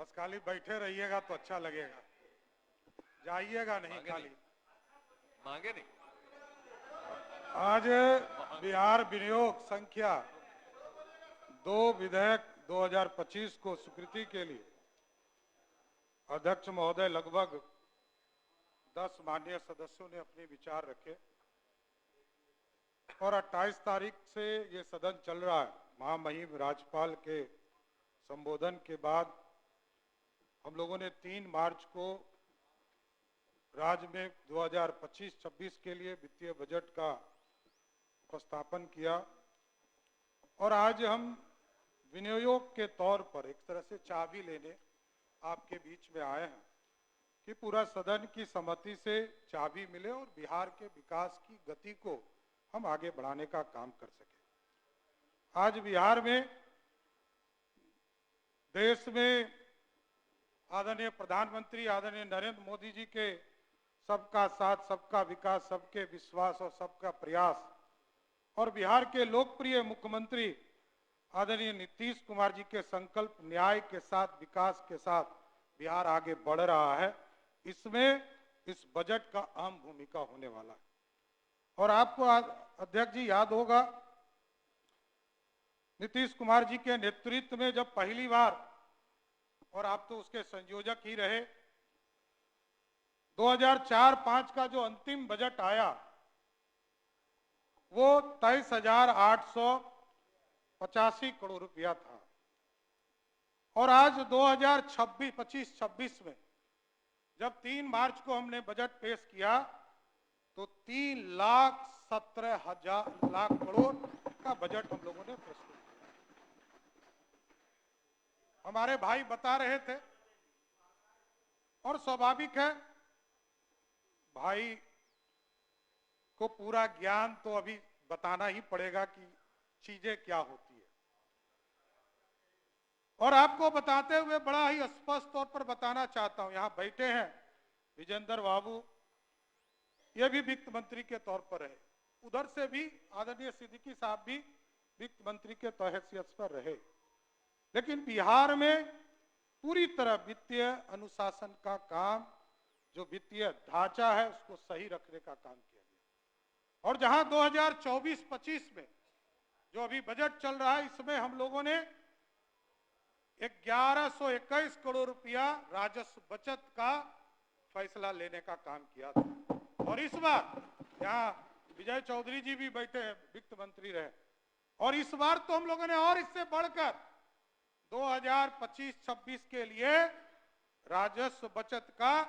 बस खाली बैठे रहिएगा तो अच्छा लगेगा, जाइएगा नहीं खाली। मांगे नहीं। आज बिहार विनियोग संख्या 2 विधेयक 2025 को स्वीकृति के लिए अध्यक्ष महोदय लगभग 10 माननीय सदस्यों ने अपने विचार रखे और 28 तारीख से ये सदन चल रहा है। महामहिम राज्यपाल के संबोधन के बाद हम लोगों ने 3 मार्च को राज्य में 2025-26 के लिए वित्तीय बजट का उपस्थापन किया और आज हम विनियोग के तौर पर एक तरह से चाबी लेने आपके बीच में आए हैं कि पूरा सदन की सहमति से चाबी मिले और बिहार के विकास की गति को हम आगे बढ़ाने का काम कर सके। आज बिहार में, देश में आदरणीय प्रधानमंत्री आदरणीय नरेंद्र मोदी जी के सबका साथ, सबका विकास, सबके विश्वास और सबका प्रयास और बिहार के लोकप्रिय मुख्यमंत्री आदरणीय नीतीश कुमार जी के संकल्प न्याय के साथ, विकास के साथ बिहार आगे बढ़ रहा है। इसमें इस बजट का अहम भूमिका होने वाला है। और आपको अध्यक्ष जी याद होगा, नीतीश कुमार जी के नेतृत्व में जब पहली बार, और आप तो उसके संयोजक ही रहे, 2004-05 का जो अंतिम बजट आया वो 23,885 करोड़ रुपया था और आज 2025-26 में जब 3 मार्च को हमने बजट पेश किया तो 3,17,000 करोड़ का बजट हम लोगों ने प्रस्तुत किया। हमारे भाई बता रहे थे और स्वाभाविक है, भाई को पूरा ज्ञान तो अभी बताना ही पड़ेगा कि चीजें क्या होती है। और आपको बताते हुए बड़ा ही स्पष्ट तौर पर बताना चाहता हूं, यहां बैठे हैं विजेंद्र बाबू, ये भी वित्त मंत्री के तौर पर रहे, उधर से भी आदरणीय सिद्दीकी साहब भी वित्त मंत्री के हैसियत पर रहे, लेकिन बिहार में पूरी तरह वित्तीय अनुशासन का काम, जो वित्तीय ढांचा है उसको सही रखने का काम किया गया। और जहां 2024-25 में जो अभी बजट चल रहा है, इसमें हम लोगों ने 1121 करोड़ रुपया राजस्व बचत का फैसला लेने का काम किया था। और इस बार यहाँ विजय चौधरी जी भी बैठे हैं, वित्त मंत्री रहे, और इस बार तो हम लोगों ने और इससे बढ़कर 2025-26 के लिए राजस्व बचत का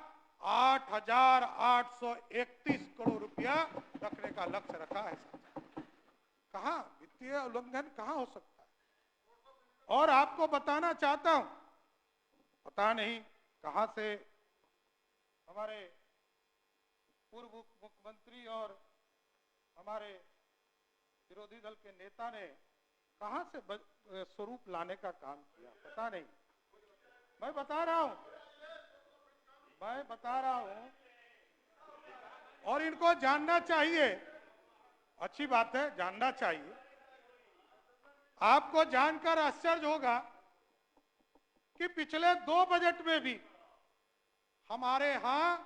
8,831 करोड़ रुपया रखने का लक्ष्य रखा है। कहां वित्तीय उल्लंघन कहां हो सकता है? और आपको बताना चाहता हूं, पता नहीं कहां से हमारे पूर्व मुख्यमंत्री और हमारे विरोधी दल के नेता ने कहां से स्वरूप लाने का काम किया, पता नहीं। मैं बता रहा हूं और इनको जानना चाहिए, अच्छी बात है, जानना चाहिए। आपको जानकर आश्चर्य होगा कि पिछले 2 बजट में भी हमारे यहां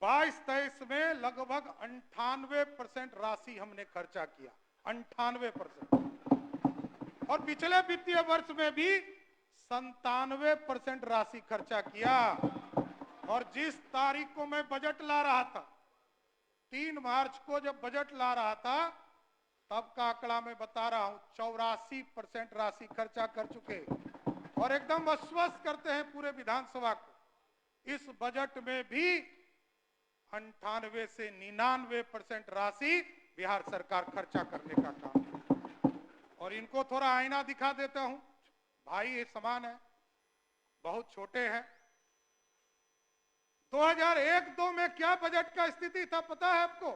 22-23 में लगभग 98% राशि हमने खर्चा किया, 98%। और पिछले वित्तीय वर्ष में भी 97% राशि खर्चा किया। और जिस तारीख को मैं बजट ला रहा था, 3 मार्च को जब बजट ला रहा था, तब का आंकड़ा मैं बता रहा हूं, 84% राशि खर्चा कर चुके और एकदम आश्वस्त करते हैं पूरे विधानसभा को, इस बजट में भी 98 से 99% राशि बिहार सरकार खर्चा करने का काम है। और इनको थोड़ा आईना दिखा देता हूं, भाई ये समान है, बहुत छोटे हैं। 2001-2 में क्या बजट का स्थिति था पता है आपको?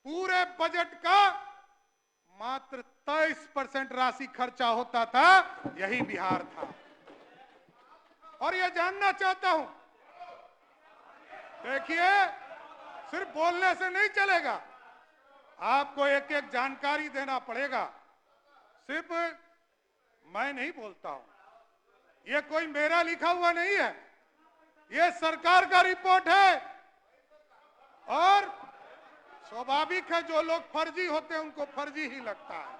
पूरे बजट का मात्र 23% राशि खर्चा होता था, यही बिहार था। और यह जानना चाहता हूं, देखिए सिर्फ बोलने से नहीं चलेगा, आपको एक एक जानकारी देना पड़ेगा। सिर्फ मैं नहीं बोलता हूं, ये कोई मेरा लिखा हुआ नहीं है, ये सरकार का रिपोर्ट है। और स्वाभाविक है, जो लोग फर्जी होते हैं उनको फर्जी ही लगता है,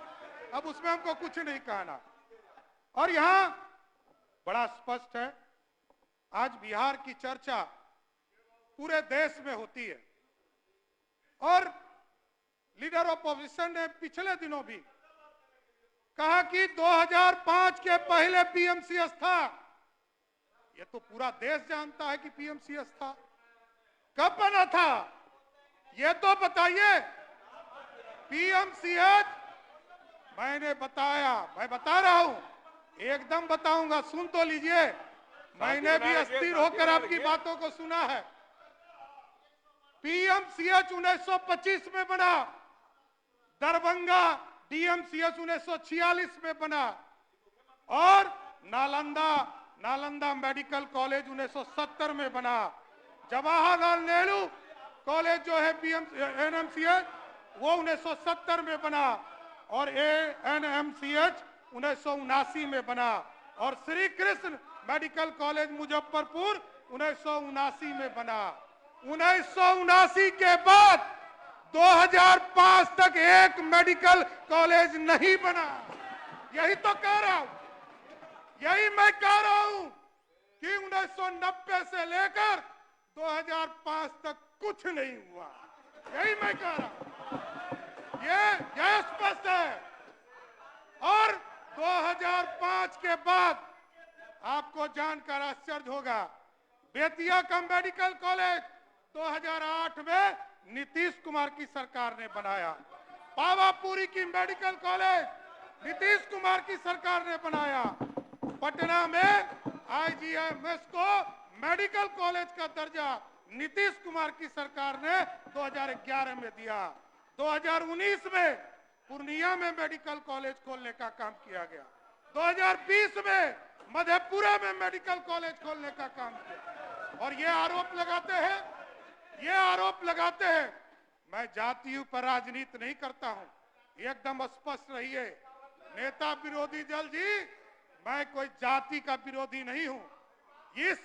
अब उसमें हमको कुछ नहीं कहना। और यहां बड़ा स्पष्ट है, आज बिहार की चर्चा पूरे देश में होती है और लीडर ऑपोजिशन ने पिछले दिनों भी कहा कि 2005 के पहले पीएमसीएस था। ये तो पूरा देश जानता है कि पीएमसीएस था, कब बना था ये तो बताइए। पीएमसीएस मैंने बताया, मैं बता रहा हूं, एकदम बताऊंगा, सुन तो लीजिए। मैंने भी अस्थिर होकर आपकी बातों को सुना है। पीएमसीएच 1925 में बना, दरभंगा डीएमसीएच 1946 में बना और नालंदा मेडिकल कॉलेज 1970 में बना। जवाहरलाल नेहरू कॉलेज जो है एनएमसीएच वो 1970 में बना और एएनएमसीएच 1979 में बना और श्री कृष्ण मेडिकल कॉलेज मुजफ्फरपुर 1979 में बना। 1979 के बाद 2005 तक एक मेडिकल कॉलेज नहीं बना। यही तो कह रहा हूं, यही मैं कह रहा हूं कि 1990 से लेकर 2005 तक कुछ नहीं हुआ, यही मैं कह रहा हूं। ये स्पष्ट है। और 2005 के बाद आपको जानकर आश्चर्य होगा, बेतिया का मेडिकल कॉलेज 2008 में नीतीश कुमार की सरकार ने बनाया। पावापुरी की मेडिकल कॉलेज नीतीश कुमार की सरकार ने बनाया। पटना में आईजीएमएस को मेडिकल कॉलेज का दर्जा नीतीश कुमार की सरकार ने 2011 में दिया। 2019 में पूर्णिया में मेडिकल कॉलेज खोलने का काम किया गया। 2020 में मधेपुरा में मेडिकल कॉलेज खोलने का काम किया। और ये आरोप लगाते हैं, मैं जातियों पर राजनीति नहीं करता हूं, एकदम स्पष्ट रहिए। नेता विरोधी दल जी, मैं कोई जाति का विरोधी नहीं हूं, इस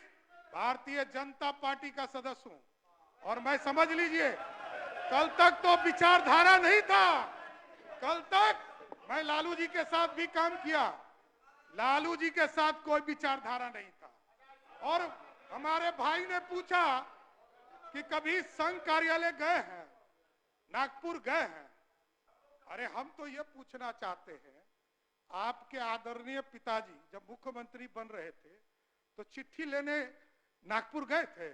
भारतीय जनता पार्टी का सदस्य हूं। और मैं समझ लीजिए, कल तक तो विचारधारा नहीं था, कल तक मैं लालू जी के साथ भी काम किया, लालू जी के साथ कोई विचारधारा नहीं था। और हमारे भाई ने पूछा कि कभी संघ कार्यालय गए हैं, नागपुर गए हैं। अरे हम तो ये पूछना चाहते हैं, आपके आदरणीय पिताजी जब मुख्यमंत्री बन रहे थे तो चिट्ठी लेने नागपुर गए थे?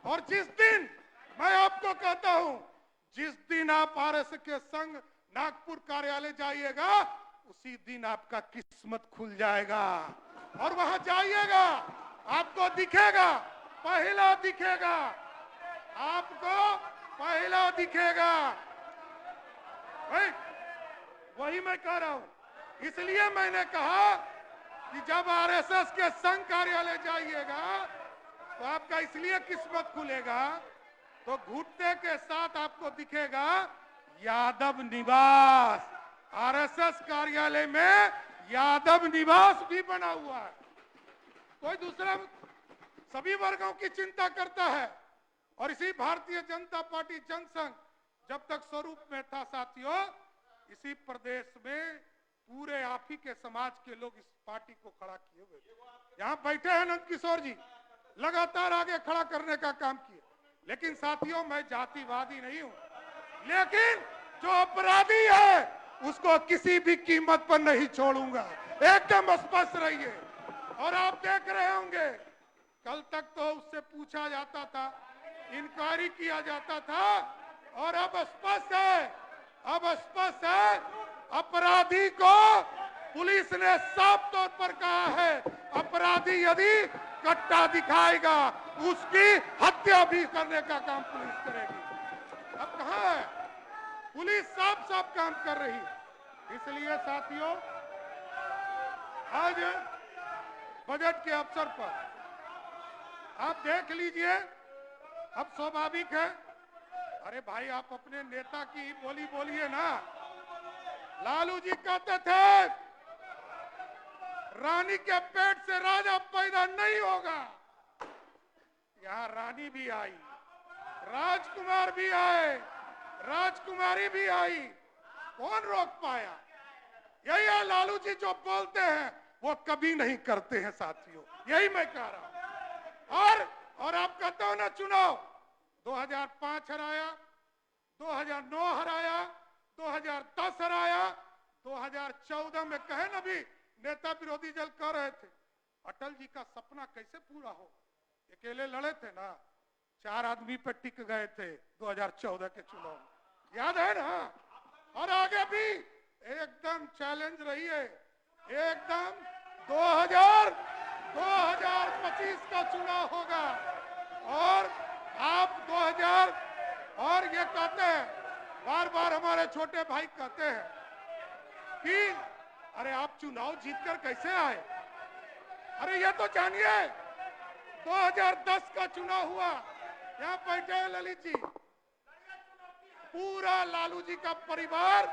और जिस दिन, मैं आपको कहता हूं, जिस दिन आप आरएसएस के संघ नागपुर कार्यालय जाइएगा उसी दिन आपका किस्मत खुल जाएगा। और वहां जाइएगा, आपको दिखेगा, पहला दिखेगा, आपको पहला दिखेगा। वही मैं कह रहा हूं। इसलिए मैंने कहा कि जब आरएसएस के संघ कार्यालय जाइएगा तो आपका इसलिए किस्मत खुलेगा, तो घुटने के साथ आपको दिखेगा यादव निवास। आरएसएस कार्यालय में यादव निवास भी बना हुआ है। कोई दूसरा सभी वर्गों की चिंता करता है। और इसी भारतीय जनता पार्टी जनसंघ जब तक स्वरूप में था साथियों, इसी प्रदेश में पूरे आप ही के समाज के लोग इस पार्टी को खड़ा किए हुए। यहाँ बैठे हैं नंद किशोर जी, लगातार आगे खड़ा करने का काम किए। लेकिन साथियों, मैं जातिवादी नहीं हूं, लेकिन जो अपराधी है उसको किसी भी कीमत पर नहीं छोड़ूंगा, एकदम स्पष्ट रहिए। और आप देख रहे होंगे, कल तक तो उससे पूछा जाता था, इंक्वायरी किया जाता था, और अब स्पष्ट है, अपराधी को पुलिस ने साफ तौर पर कहा है, अपराधी यदि कट्टा दिखाएगा उसकी हत्या भी करने का काम पुलिस करेगी। अब कहां है पुलिस? साफ काम कर रही है। इसलिए साथियों, आज बजट के अवसर पर आप देख लीजिए, अब स्वाभाविक है, अरे भाई आप अपने नेता की बोली बोलिए ना, लालू जी कहते थे रानी के पेट से राजा पैदा नहीं होगा। यहां रानी भी आई, राजकुमार भी आए, राजकुमारी भी आई, कौन रोक पाया? यही है लालू जी जो बोलते हैं वो कभी नहीं करते हैं साथियों, यही मैं कह रहा हूं। और आप कहते हो ना चुनाव 2005 हराया, 2009 हराया, 2010 हराया, 2014 में कहे ना भी नेता विरोधी दल कह रहे थे अटल जी का सपना कैसे पूरा हो। अकेले लड़े थे ना, 4 आदमी पे टिक गए थे 2014 के चुनाव में, याद है ना। और आगे भी एकदम चैलेंज रही है, एकदम 2025 का चुनाव होगा। और आप 2000 और ये कहते हैं, बार बार हमारे छोटे भाई कहते हैं कि अरे आप चुनाव जीतकर कैसे आए। अरे ये तो जानिए 2010 का चुनाव हुआ, यहाँ बैठे हैं ललित जी, पूरा लालू जी का परिवार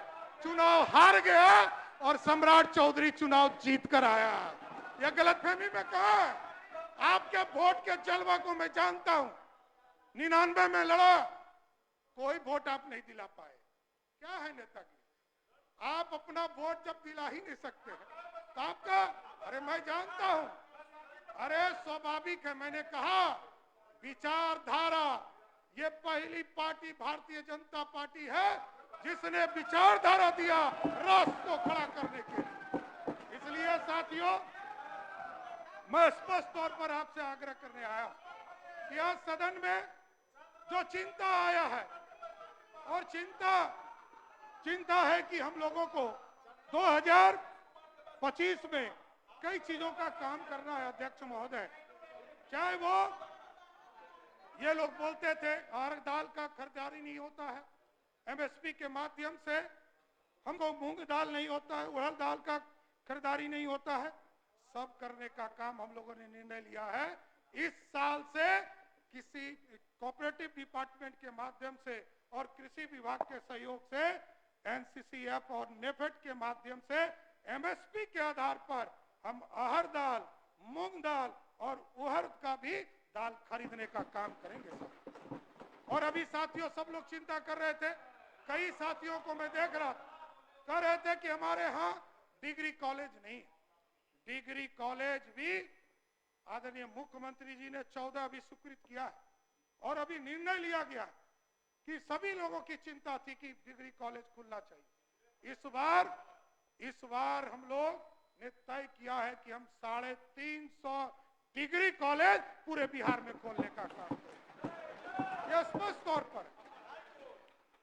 चुनाव हार गया और सम्राट चौधरी चुनाव जीत कर आया। यह गलतफहमी में कहा, आपके वोट के जलवा को मैं जानता हूं। 99 में लड़ा, कोई वोट आप नहीं दिला पाए। क्या है नेतागिरी? आप अपना वोट जब दिला ही नहीं सकते हैं तो आपका, अरे मैं जानता हूं, अरे स्वाभाविक है। मैंने कहा विचारधारा, ये पहली पार्टी भारतीय जनता पार्टी है जिसने विचारधारा दिया राष्ट्र को खड़ा करने के लिए। इसलिए साथियों मैं स्पष्ट तौर पर आपसे आग्रह करने आया कि आज सदन में जो चिंता आया है, और चिंता है कि हम लोगों को 2025 में कई चीजों का काम करना है अध्यक्ष महोदय। चाहे वो ये लोग बोलते थे हर दाल का खरीदारी नहीं होता है, एमएसपी के माध्यम से हमको मूंग दाल नहीं होता है, उड़द दाल का खरीदारी नहीं होता है, सब करने का काम हम लोगों ने निर्णय लिया है। इस साल से किसी कोऑपरेटिव डिपार्टमेंट के माध्यम से और कृषि विभाग के सहयोग से एनसीसीएफ और नेफेड के माध्यम से एमएसपी के आधार पर हम अरहर दाल, मूंग दाल और उड़द का भी दाल खरीदने का काम करेंगे। और अभी साथियों सब लोग चिंता कर रहे थे, कई साथियों को मैं देख रहा कह रहे थे कि हमारे यहाँ डिग्री कॉलेज नहीं। डिग्री कॉलेज भी आदरणीय मुख्यमंत्री जी ने 14 अभी स्वीकृत किया है और अभी निर्णय लिया गया कि सभी लोगों की चिंता थी कि डिग्री कॉलेज खुलना चाहिए। इस बार हम लोग ने तय किया है कि हम 350 डिग्री कॉलेज पूरे बिहार में खोलने का काम करेंगे, यह स्पष्ट तौर पर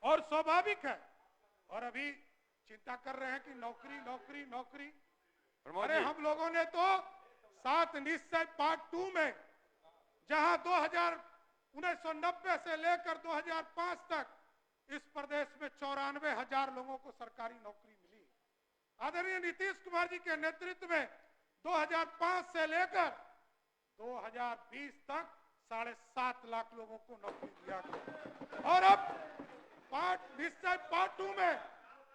और स्वाभाविक है। और अभी चिंता कर रहे हैं कि नौकरी। अरे हम लोगों ने तो 7 निश्चय पार्ट 2 में, जहां 1990 से लेकर 2005 तक इस प्रदेश में 94,000 लोगों को सरकारी नौकरी मिली। आदरणीय नीतीश कुमार जी के नेतृत्व में 2005 से लेकर 2020 तक 7.5 लाख लोगों को नौकरी दिया गया। और अब निश्चय पार्ट 2 में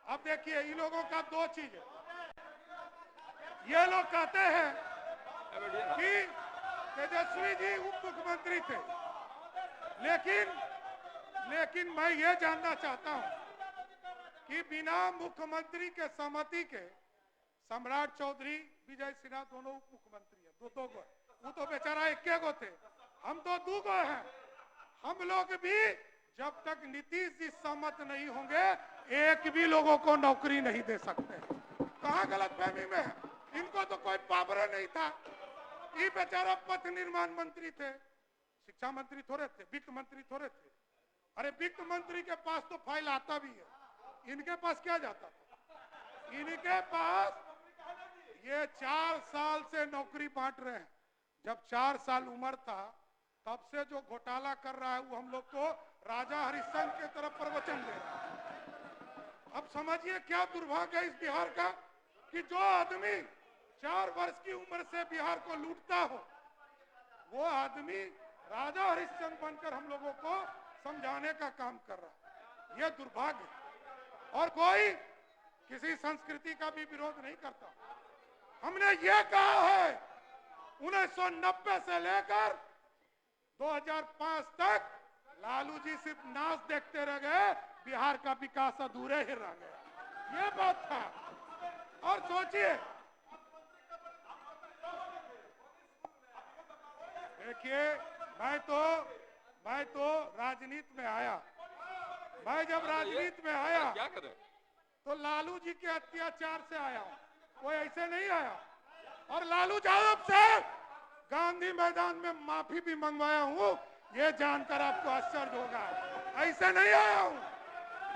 अब देखिए इन लोगों का 2 चीज है। ये लोग कहते हैं कि तेजस्वी जी उप मुख्यमंत्री थे, लेकिन मैं ये जानना चाहता हूं कि बिना मुख्यमंत्री के सहमति के सम्राट चौधरी, विजय सिन्हा दोनों उप मुख्यमंत्री है, दो गो। वो तो बेचारा 1 गो थे, हम तो 2 गो हैं। हम लोग भी जब तक नीतीश जी सहमत नहीं होंगे एक भी लोगों को नौकरी नहीं दे सकते। कहां गलतफहमी में है? इनको तो कोई पावर नहीं था। ये बेचारा पथ निर्माण मंत्री थे, शिक्षा मंत्री थोड़े थे, वित्त मंत्री थोड़े थे। अरे वित्त मंत्री के पास तो फाइल आता भी है, इनके पास क्या जाता था? इनके पास ये 4 साल से नौकरी बांट रहे हैं। जब 4 साल उम्र था तब से जो घोटाला कर रहा है वो हम लोग को राजा हरिश्चंद्र के तरफ प्रवचन दे रहा है। अब समझिए क्या दुर्भाग्य है इस बिहार का कि जो आदमी 4 वर्ष की उम्र से बिहार को लूटता हो, वो आदमी राजा हरिश्चंद्र बनकर हम लोगों को समझाने का काम कर रहा है। यह दुर्भाग्य। और कोई किसी संस्कृति का भी विरोध नहीं करता। हमने ये कहा है 1990 से लेकर 2005 तक लालू जी सिर्फ नाच देखते रह गए, बिहार का विकास अधूरे ही रह गया। ये बात था। और सोचिए, देखिए, मैं तो राजनीति में आया। मैं जब राजनीति में आया क्या करें? तो लालू जी के अत्याचार से आया, कोई ऐसे नहीं आया। और लालू यादव से गांधी मैदान में माफी भी मंगवाया हूं, ये जानकर आपको आश्चर्य होगा। ऐसे नहीं आया हूं,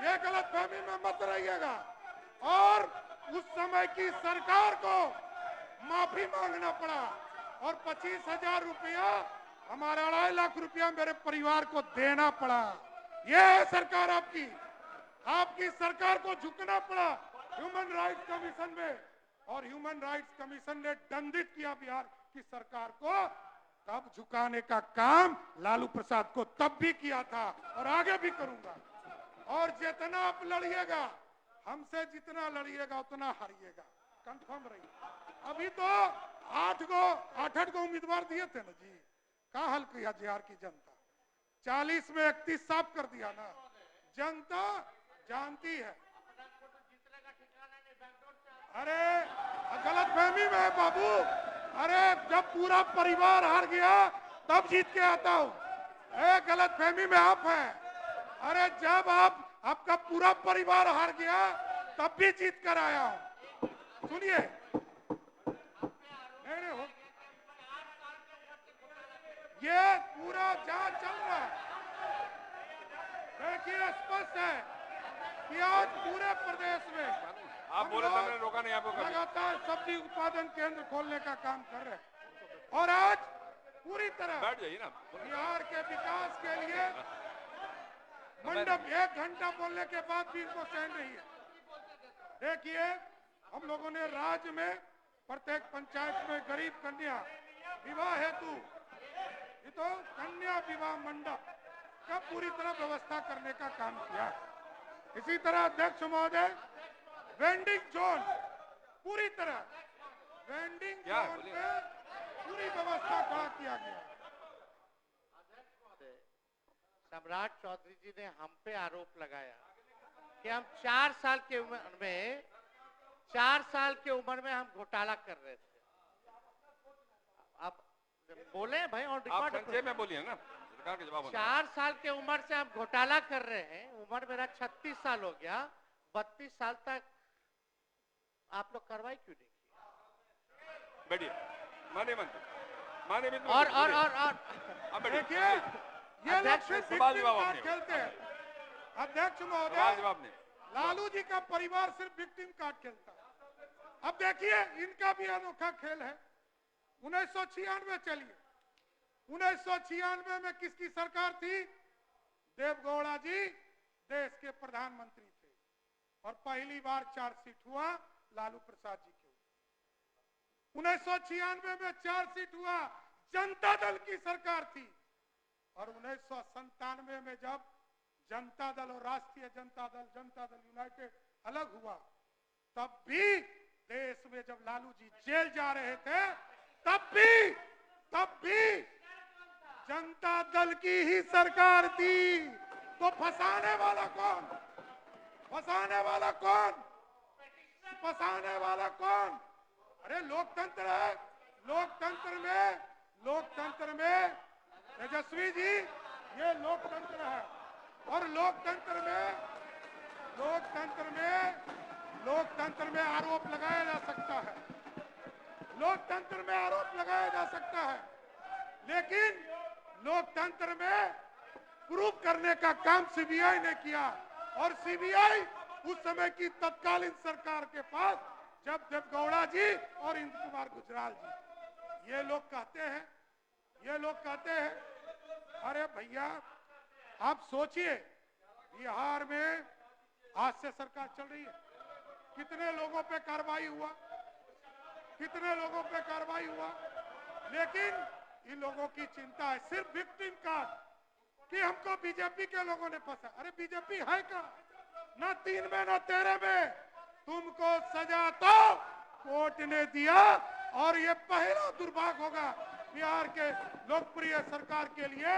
ये गलतफहमी में मत रहिएगा। और उस समय की सरकार को माफी मांगना पड़ा और 25,000 रुपया, हमारा 2.5 लाख रुपया मेरे परिवार को देना पड़ा। ये है सरकार आपकी। आपकी सरकार को झुकना पड़ा ह्यूमन राइट्स कमीशन में, और ह्यूमन राइट्स कमीशन ने दंडित किया बिहार की सरकार को। तब झुकाने का काम लालू प्रसाद को तब भी किया था और आगे भी करूंगा। और जितना आप लड़िएगा, हमसे जितना लड़िएगा उतना हारिएगा, कंफर्म रहिए। अभी तो 8 गो उम्मीदवार दिए थे ना जी, क्या हल किया बिहार की जनता? 40 में 31 साफ कर दिया ना। जनता जानती है। अरे गलतफहमी में है बाबू। अरे जब पूरा परिवार हार गया तब जीत के आता हूं। गलतफहमी में आप हैं। अरे जब आपका पूरा परिवार हार गया तब भी जीत कर आया हूं। सुनिए, नहीं हो, ये पूरा जांच चल रहा है। देखिए, स्पष्ट है कि आज पूरे प्रदेश में आप बोले तो मैंने रोका नहीं आपको। लगातार सब्जी उत्पादन केंद्र खोलने का काम कर रहे हैं। और आज पूरी तरह बैठ जाइए ना। बिहार के विकास के लिए मंडप 1 घंटा बोलने के बाद भी इनको सहन नहीं है। देखिए, हम लोगों ने राज्य में प्रत्येक पंचायत में गरीब कन्या विवाह हेतु, ये तो कन्या विवाह मंडप का पूरी तरह व्यवस्था करने का काम किया। इसी तरह अध्यक्ष महोदय, वेंडिंग जोन पूरी तरह, वेंडिंग जोन में पूरी व्यवस्था खड़ा किया गया। सम्राट चौधरी जी ने हम पे आरोप लगाया कि हम 4 साल की उम्र में हम घोटाला कर रहे थे। अब बोले भाई, और आप संक्षेप में बोलिए ना, सरकार के जवाब। 4 साल की उम्र से हम घोटाला कर रहे हैं। उम्र मेरा 36 साल हो गया। 32 साल तक आप लोग कार्रवाई क्यों नहीं की? बैठिए, माननीय मंत्री, माननीय मित्र। और देखिए, ये लोग सिर्फ विक्टिम कार्ड खेलते हैं। अध्यक्ष महोदय, लालू जी का परिवार सिर्फ विक्टिम कार्ड खेलता है। अब देखिए, इनका भी अनोखा खेल है। 1996 चलिए, 1996 में किसकी सरकार थी? देवगौड़ा जी देश के प्रधानमंत्री थे और पहली बार चार्जशीट हुआ लालू प्रसाद जी के। 1996 में चार्जशीट हुआ, जनता दल की सरकार थी। और 1997 में जब जनता दल और राष्ट्रीय जनता दल यूनाइटेड अलग हुआ, तब भी देश में जब लालू जी जेल जा रहे थे, तब भी जनता दल की ही सरकार थी। तो फंसाने वाला कौन? फंसाने वाला कौन? फंसाने वाला कौन? अरे लोकतंत्र है। लोकतंत्र में तेजस्वी जी, ये लोकतंत्र है। और लोकतंत्र में आरोप लगाया जा सकता है। लोकतंत्र में आरोप लगाया जा सकता है, लेकिन लोकतंत्र में प्रूफ करने का काम सीबीआई ने किया। और सीबीआई उस समय की तत्कालीन सरकार के पास, जब देवगौड़ा जी और इंद्र कुमार गुजराल जी, ये लोग कहते हैं, अरे भैया आप सोचिए, बिहार में आज से सरकार चल रही है, कितने लोगों पे कार्रवाई हुआ, लेकिन इन लोगों की चिंता है सिर्फ विक्टिम कार्ड कि हमको बीजेपी के लोगों ने फंसा। अरे बीजेपी है क्या? ना 3 में ना 13 में तुमको सजा तो कोर्ट ने दिया और ये पहला दुर्भाग्य होगा बिहार के लोकप्रिय सरकार के लिए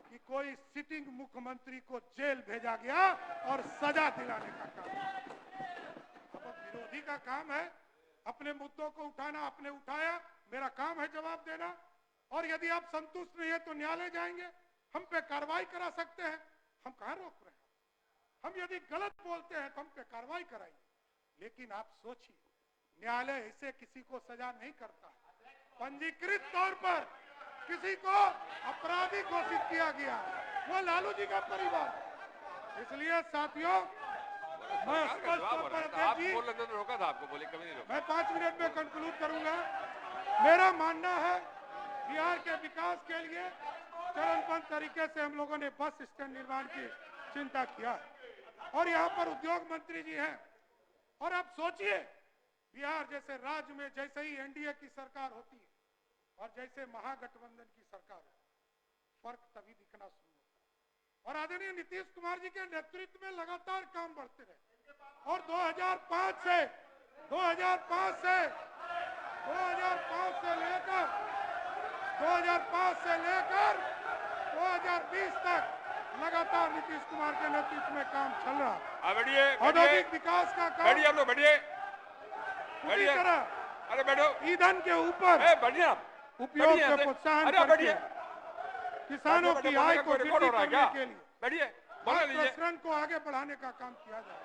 कि कोई सिटिंग मुख्यमंत्री को जेल भेजा गया और सजा दिलाने का काम। अब विरोधी का काम है अपने मुद्दों को उठाना, आपने उठाया, मेरा काम है जवाब देना। और यदि आप संतुष्ट नहीं है तो न्यायालय जाएंगे, हम पे कार्रवाई करा सकते हैं, हम कहां रोक रहे हैं। हम यदि गलत बोलते हैं तो हम पे कार्रवाई कराएंगे, लेकिन आप सोचिए न्यायालय ऐसे किसी को सजा नहीं करता। पंजीकृत तौर पर किसी को अपराधी घोषित किया गया, वो लालू जी का परिवार। इसलिए साथियों मैं स्पष्ट तौर पर आप बोल रहे थे तो रोका था आपको, बोले कभी नहीं रोका। मैं 5 मिनट में कंक्लूड करूंगा। मेरा मानना है बिहार के विकास के लिए चरणबद्ध तरीके से हम लोगों ने बस स्टैंड निर्माण की चिंता किया और यहाँ पर उद्योग मंत्री जी हैं। और आप सोचिए बिहार जैसे राज्य में जैसे ही एनडीए की सरकार होती है और जैसे महागठबंधन की सरकार है, फर्क तभी दिखना शुरू होता है। और आदरणीय नीतीश कुमार जी के नेतृत्व में लगातार काम बढ़ते रहे और 2005 से लेकर 2020 तक लगातार नीतीश कुमार के नेतृत्व में काम चल रहा। बैठिए, औद्योगिक विकास का काम बैठिए, आप लोग बैठिए, पूरी तरह अरे बैठो, ईंधन के ऊपर बढ़िया उपयोग के प्रोत्साहन करके किसानों की आय को रिकॉर्ड हो रहा है वृद्धि क्या? करने के लिए बैठिए, बोलने खाद्य दीजिए। प्रसंस्करण को आगे बढ़ाने का काम किया जा रहा है।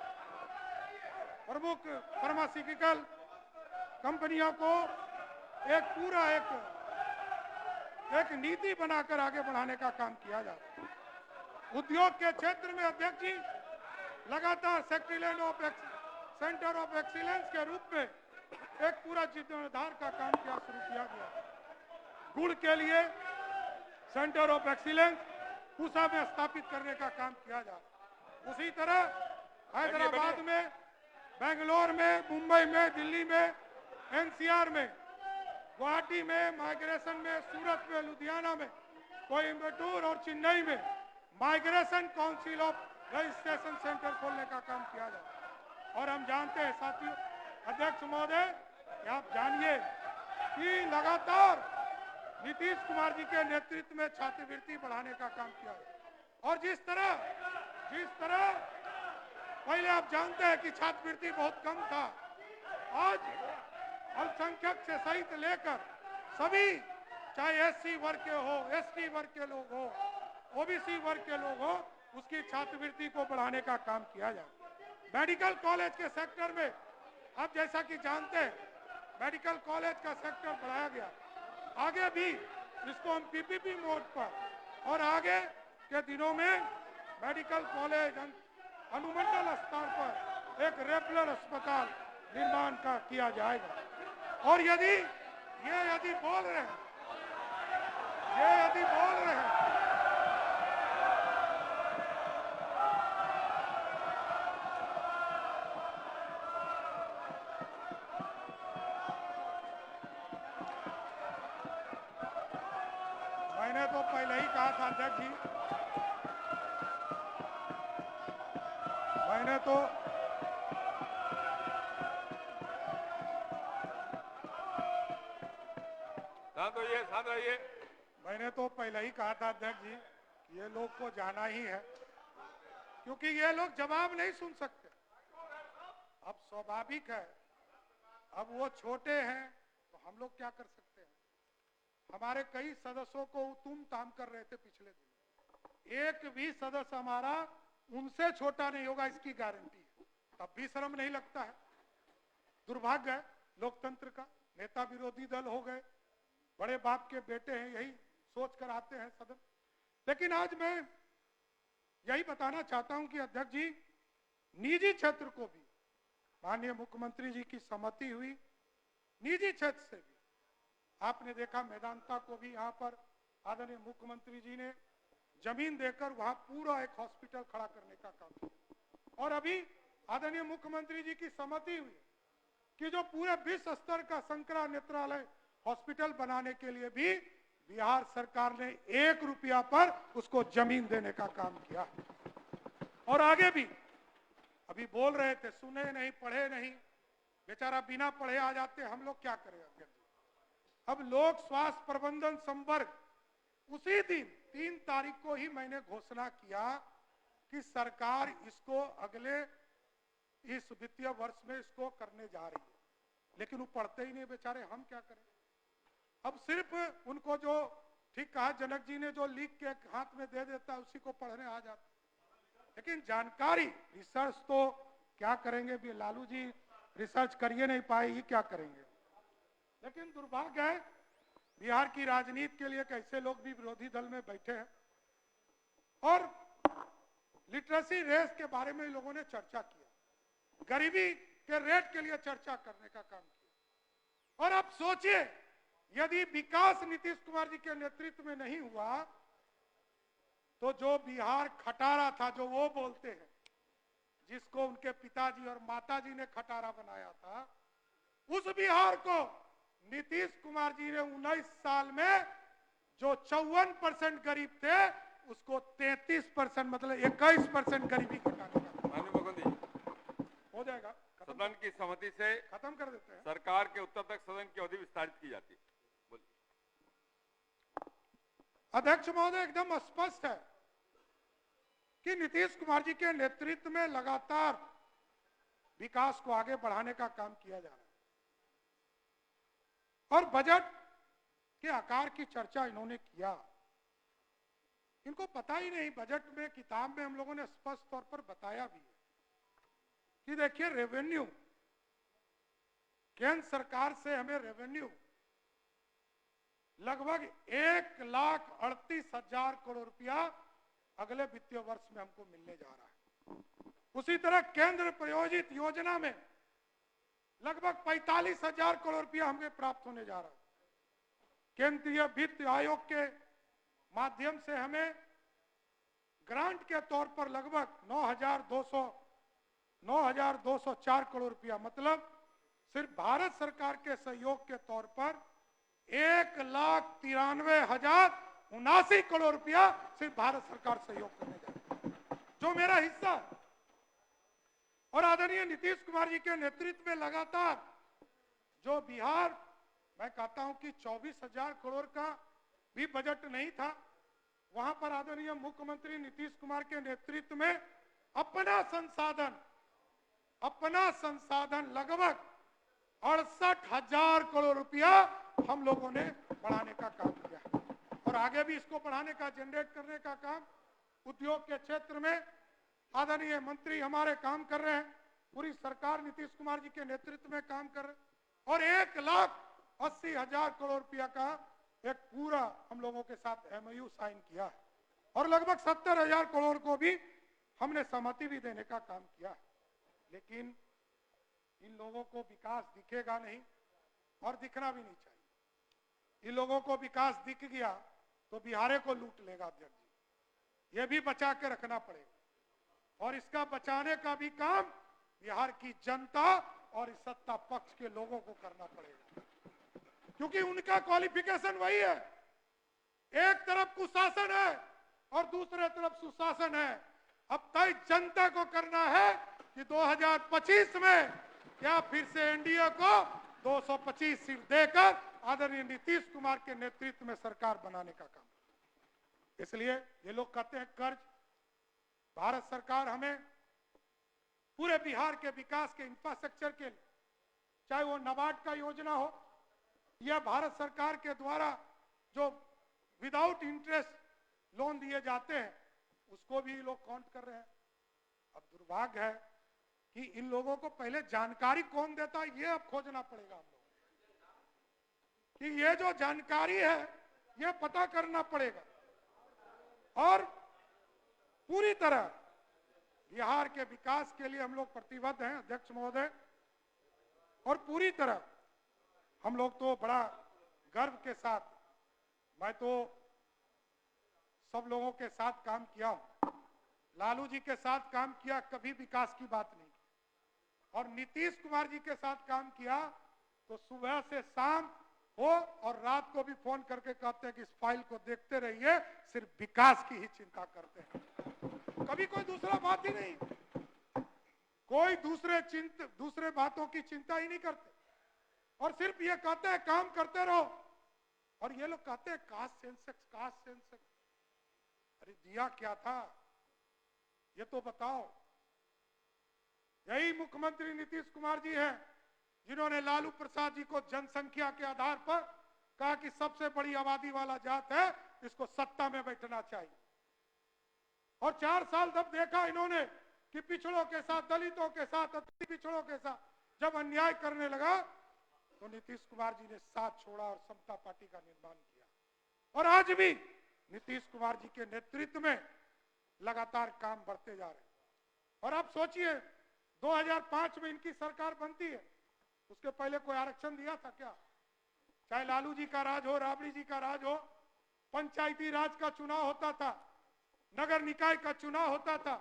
प्रमुख फार्मास्यूटिकल कंपनियों को एक पूरा एक नीति बनाकर आगे बढ़ाने का काम किया जा रहा है। उद्योग के क्षेत्र में अध्यक्ष जी लगातार सेंटर ऑफ एक्सीलेंस के रूप में एक पूरा जीर्णोद्धार का काम शुरू किया गया। गुड़ के लिए सेंटर ऑफ एक्सीलेंस पूसा में स्थापित करने का काम किया जा रहा है। उसी तरह हैदराबाद में, बेंगलोर में, मुंबई में, दिल्ली में, एनसीआर में, गुवाहाटी में, माइग्रेशन में, सूरत में, लुधियाना में, कोयम्बटूर और चेन्नई में migration council of registration centre खोलने का काम किया जा रहा है। और हम जानते हैं साथियों, अध्यक्ष महोदय, आप जानिए कि लगातार नीतीश कुमार जी के नेतृत्व में छात्रवृत्ति बढ़ाने का काम किया और जिस तरह पहले आप जानते हैं कि छात्रवृत्ति बहुत कम था, आज अल्पसंख्यक से सहित लेकर सभी, चाहे एससी वर्ग के हो, एसटी वर्ग के लोग हो, ओबीसी वर्ग के लोग हो, उसकी छात्रवृत्ति को बढ़ाने का काम किया जाए। मेडिकल कॉलेज के सेक्टर में आप जैसा कि जानते हैं मेडिकल कॉलेज का सेक्टर बढ़ाया गया। आगे भी इसको हम पीपीपी मोड पर और आगे के दिनों में मेडिकल कॉलेज अनुमंडल स्तर पर एक रेफरल अस्पताल निर्माण का किया जाएगा। और यदि बोल रहे हैं मैंने तो पहले ही कहा था अध्यक्ष जी, मैंने तो पहले ही कहा था अध्यक्ष जी, ये लोग को जाना ही है क्योंकि ये लोग जवाब नहीं सुन सकते। अब स्वाभाविक है, अब वो छोटे हैं तो हम लोग क्या कर सकते हैं। हमारे कई सदस्यों को तुम ताम कर रहे थे पिछले दिन, एक भी सदस्य हमारा उनसे छोटा नहीं होगा इसकी गारंटी है, तब भी शर्म नहीं लगता है। दुर्भाग्य है लोकतंत्र का, नेता विरोधी दल हो गए, बड़े बाप के बेटे हैं, यही सोच कर आते हैं सदन। लेकिन आज मैं यही बताना चाहता हूं कि अध्यक्ष जी, निजी क्षेत्र को भी माननीय मुख्यमंत्री जी की सहमति हुई, निजी क्षेत्र से भी आपने देखा मैदानता को भी यहाँ पर आदरणीय मुख्यमंत्री जी ने जमीन देकर वहां पूरा एक हॉस्पिटल खड़ा करने का काम किया। और अभी आदरणीय मुख्यमंत्री जी की सहमति हुई कि जो पूरे विश्व स्तर का संकरा नेत्रालय हॉस्पिटल बनाने के लिए भी बिहार सरकार ने 1 रुपया पर उसको जमीन देने का काम किया। और आगे भी अभी बोल रहे थे, सुने नहीं पढ़े नहीं, बेचारा बिना पढ़े आ जाते, हम लोग क्या करें अध्यक्ष जी। अब लोक स्वास्थ्य प्रबंधन संवर्ग उसी दिन 3 तारीख को ही मैंने घोषणा किया कि सरकार इसको अगले इस वित्तीय वर्ष में इसको करने जा रही है, लेकिन वो पढ़ते ही नहीं बेचारे, हम क्या करें। अब सिर्फ उनको जो ठीक कहा जनक जी ने, जो लिख के हाथ में दे देता उसी को पढ़ने आ जाता, लेकिन जानकारी रिसर्च तो क्या करेंगे भी, लालू जी रिसर्च करिए नहीं पाए, ये क्या करेंगे। लेकिन दुर्भाग्य है बिहार की राजनीति के लिए कैसे लोग भी विरोधी दल में बैठे हैं और लिटरेसी रेस के बारे में लोगों ने चर्चा किया, गरीबी के रेट के लिए चर्चा करने का काम किया। और अब सोचिए यदि विकास नीतीश कुमार जी के नेतृत्व में नहीं हुआ तो जो बिहार खटारा था, जो वो बोलते हैं, जिसको उनके पिताजी और माताजी ने खटारा बनाया था, उस बिहार को नीतीश कुमार जी ने 19 साल में जो 54% गरीब थे उसको 33% मतलब 21% गरीबी घटाने का माननीय मुख्यमंत्री हो जाएगा। सदन की सहमति से खत्म कर देते हैं। सरकार के उत्तर तक सदन की अवधि विस्तारित की जाती है। अध्यक्ष महोदय, एकदम स्पष्ट है कि नीतीश कुमार जी के नेतृत्व में लगातार विकास को आगे बढ़ाने का काम किया जा रहा है और बजट के आकार की चर्चा इन्होंने किया। इनको पता ही नहीं, बजट में किताब में हम लोगों ने स्पष्ट तौर पर बताया भी है कि देखिए रेवेन्यू, केंद्र सरकार से हमें रेवेन्यू लगभग 1,38,000 करोड़ रुपया अगले वित्तीय वर्ष में हमको मिलने जा रहा है। उसी तरह केंद्र प्रायोजित योजना में लगभग 45,000 करोड़ रुपया हमें प्राप्त होने जा रहा है। केंद्रीय वित्त आयोग के माध्यम से हमें ग्रांट के तौर पर लगभग 9,204 करोड़ रुपया, मतलब सिर्फ भारत सरकार के सहयोग के तौर पर 1,93,079 करोड़ रुपया सिर्फ भारत सरकार सहयोग करने जा रही है, जो मेरा हिस्सा है। और आदरणीय नीतीश कुमार जी के नेतृत्व में लगातार जो बिहार, मैं कहता हूं कि 24,000 करोड़ का भी बजट नहीं था, वहां पर आदरणीय मुख्यमंत्री नीतीश कुमार के नेतृत्व में अपना संसाधन लगभग 68,000 करोड़ रुपया हम लोगों ने बढ़ाने का काम किया और आगे भी इसको बढ़ाने का, जनरेट करने का काम उद्योग के क्षेत्र में आदरणीय मंत्री हमारे काम कर रहे हैं, पूरी सरकार नीतीश कुमार जी के नेतृत्व में काम कर रहे हैं और 1,80,000 करोड़ रुपया का एक पूरा हम लोगों के साथ MOU साइन किया है और लगभग 70,000 करोड़ को भी हमने सहमति भी देने का काम किया है। लेकिन इन लोगों को विकास दिखेगा नहीं और दिखना भी नहीं चाहिए। इन लोगों को विकास दिख गया तो बिहार को लूट लेगा अध्यक्ष जी, ये भी बचा के रखना पड़ेगा और इसका बचाने का भी काम बिहार की जनता और इस सत्ता पक्ष के लोगों को करना पड़ेगा, क्योंकि उनका क्वालिफिकेशन वही है। एक तरफ कुशासन है और दूसरे तरफ सुशासन है। अब तय जनता को करना है कि 2025 में क्या फिर से एनडीए को 225 सीट देकर आदरणीय नीतीश कुमार के नेतृत्व में सरकार बनाने का काम। इसलिए ये लोग कहते हैं कर्ज, भारत सरकार हमें पूरे बिहार के विकास के इंफ्रास्ट्रक्चर के लिए, चाहे वो नाबार्ड का योजना हो या भारत सरकार के द्वारा जो विदाउट इंटरेस्ट लोन दिए जाते हैं, उसको भी लोग काउंट कर रहे हैं। अब दुर्भाग्य है कि इन लोगों को पहले जानकारी कौन देता है, ये अब खोजना पड़ेगा हम लोग कि ये जो जानकारी है ये पता करना पड़ेगा और पूरी तरह बिहार के विकास के लिए हम लोग प्रतिबद्ध हैं अध्यक्ष महोदय। और पूरी तरह हम लोग तो बड़ा गर्व के साथ, मैं तो सब लोगों के साथ काम किया हूं, लालू जी के साथ काम किया, कभी विकास की बात नहीं, और नीतीश कुमार जी के साथ काम किया तो सुबह से शाम हो और रात को भी फोन करके कहते हैं कि इस फाइल को देखते रहिए, सिर्फ विकास की ही चिंता करते हैं, कभी कोई दूसरा बात ही नहीं। कोई दूसरे बातों की चिंता ही नहीं करते और सिर्फ ये कहते हैं काम करते रहो। और ये लोग कहते हैं कास्ट सेंसस। अरे दिया क्या था ये तो बताओ। यही मुख्यमंत्री नीतीश कुमार जी हैं जिन्होंने लालू प्रसाद जी को जनसंख्या के आधार पर कहा कि सबसे बड़ी आबादी वाला जात है, इसको सत्ता में बैठना चाहिए। और 4 साल तब देखा इन्होंने कि पिछड़ों के साथ, दलितों के साथ, अति पिछड़ों के साथ जब अन्याय करने लगा तो नीतीश कुमार जी ने साथ छोड़ा और समता पार्टी का निर्माण किया। और आज भी नीतीश कुमार जी के नेतृत्व में लगातार काम बढ़ते जा रहे हैं। और आप सोचिए 2005 में इनकी सरकार बनती है, उसके पहले कोई आरक्षण दिया था क्या? चाहे लालू जी का राज हो, राबड़ी जी का राज हो, पंचायती राज का चुनाव होता था, नगर निकाय का चुनाव होता था,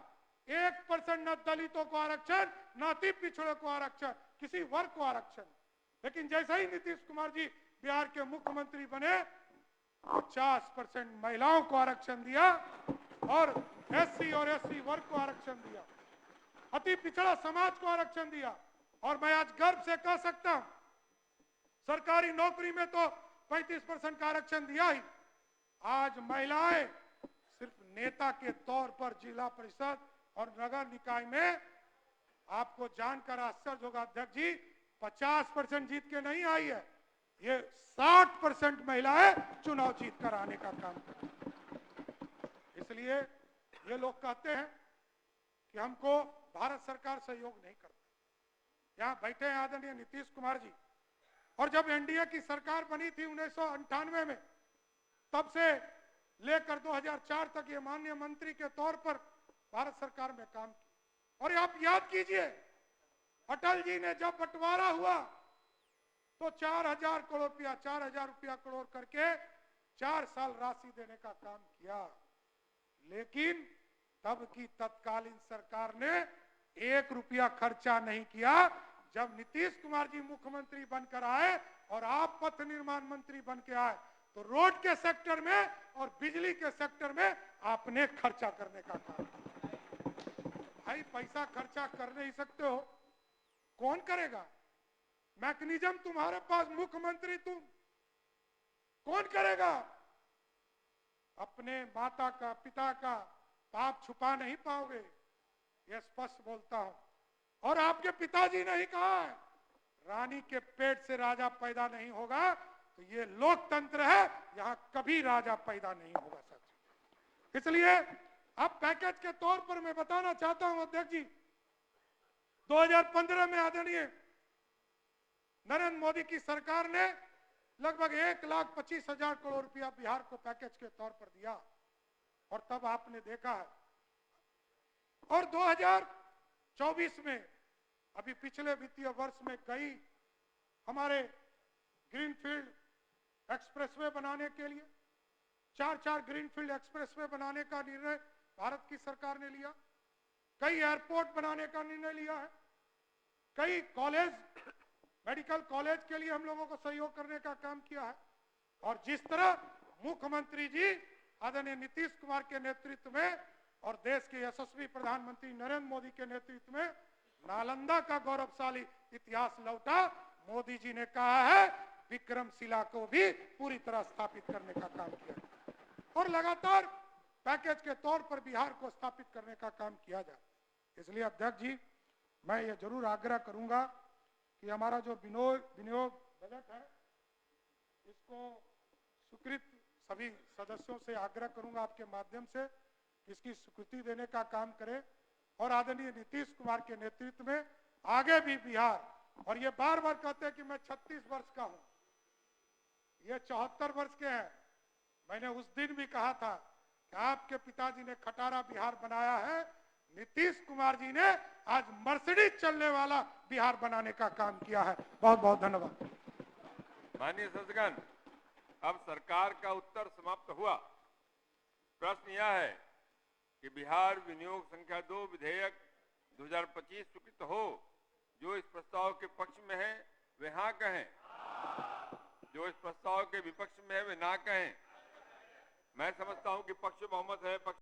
1% न दलितों को आरक्षण, न अति पिछड़ों को आरक्षण, किसी वर्ग को आरक्षण। लेकिन जैसे ही नीतीश कुमार जी बिहार के मुख्यमंत्री बने 50% महिलाओं को आरक्षण दिया और एससी और एसटी वर्ग को आरक्षण दिया, अति पिछड़ा समाज को आरक्षण दिया। और मैं आज गर्व से कह सकता हूं सरकारी नौकरी में तो 35% का आरक्षण दिया ही। आज महिलाएं सिर्फ नेता के तौर पर जिला परिषद और नगर निकाय में, आपको जानकर आश्चर्य होगा अध्यक्ष जी, 50% जीत के नहीं आई है, ये 60% महिलाएं चुनाव जीत कर आने का काम करती। इसलिए ये लोग कहते हैं कि हमको भारत सरकार सहयोग नहीं करती। यहां बैठे हैं आदरणीय नीतीश कुमार जी, और जब एनडीए की सरकार बनी थी 1998 में, तब से लेकर 2004 तक ये माननीय मंत्री के तौर पर भारत सरकार में काम किया। और आप याद कीजिए अटल जी ने जब बंटवारा हुआ तो 4,000 करोड़ रुपया, 4,000 रुपया करोड़ करके 4 साल राशि देने का काम किया। लेकिन तब की तत्कालीन सरकार ने 1 रुपया खर्चा नहीं किया। जब नीतीश कुमार जी मुख्यमंत्री बनकर आए और आप पथ निर्माण मंत्री बन के आए तो रोड के सेक्टर में और बिजली के सेक्टर में आपने खर्चा करने का काम किया। भाई पैसा खर्चा कर नहीं सकते हो, कौन करेगा? मैकेनिज्म तुम्हारे पास, मुख्यमंत्री तुम, कौन करेगा? अपने माता का, पिता का पाप छुपा नहीं पाओगे, यह स्पष्ट बोलता हूं। और आपके पिताजी ने ही कहा है रानी के पेट से राजा पैदा नहीं होगा, तो ये लोकतंत्र है, यहां कभी राजा पैदा नहीं होगा सच। इसलिए अब पैकेज के तौर पर मैं बताना चाहता हूं अध्यक्ष जी, 2015 में आदरणीय नरेंद्र मोदी की सरकार ने लगभग 1,25,000 करोड़ रुपया बिहार को पैकेज के तौर पर दिया। और तब आपने देखा है, और 2024 में अभी पिछले वित्तीय वर्ष में कई हमारे ग्रीनफील्ड एक्सप्रेसवे बनाने के लिए 4 ग्रीनफील्ड एक्सप्रेसवे बनाने का निर्णय भारत की सरकार ने लिया, कई एयरपोर्ट बनाने का निर्णय लिया है, कई कॉलेज, मेडिकल कॉलेज के लिए हम लोगों को सहयोग करने का काम किया है। और जिस तरह मुख्यमंत्री जी आदरणीय नीतीश कुमार के नेतृत्व में और देश के यशस्वी प्रधानमंत्री नरेंद्र मोदी के नेतृत्व में नालंदा का गौरवशाली इतिहास लौटा, मोदी जी ने कहा है विक्रमशिला को भी पूरी तरह स्थापित करने का काम किया और लगातार पैकेज के तौर पर बिहार को स्थापित करने का काम किया जाए। इसलिए अध्यक्ष जी मैं ये जरूर आग्रह करूंगा कि हमारा जो विनियोग बजट है इसको स्वीकृत, सभी सदस्यों से आग्रह करूंगा आपके माध्यम से कि इसकी स्वीकृति देने का काम करें और आदरणीय नीतीश कुमार के नेतृत्व में आगे भी बिहार, और ये बार बार कहते हैं कि मैं 36 वर्ष का हूं, ये 74 वर्ष के हैं। मैंने उस दिन भी कहा था कि आपके पिताजी ने खटारा बिहार बनाया है, नीतीश कुमार जी ने आज मर्सिडीज चलने वाला बिहार बनाने का काम किया है। बहुत बहुत धन्यवाद। माननीय सदस्यगण, अब सरकार का उत्तर समाप्त हुआ। प्रश्न यह है कि बिहार विनियोग संख्या 2 विधेयक 2025 स्वीकृत हो। जो इस प्रस्ताव के पक्ष में है वे हाँ कहें, जो इस प्रस्ताव के विपक्ष में है वे ना कहें। मैं समझता हूं कि पक्ष बहुमत है, पक्ष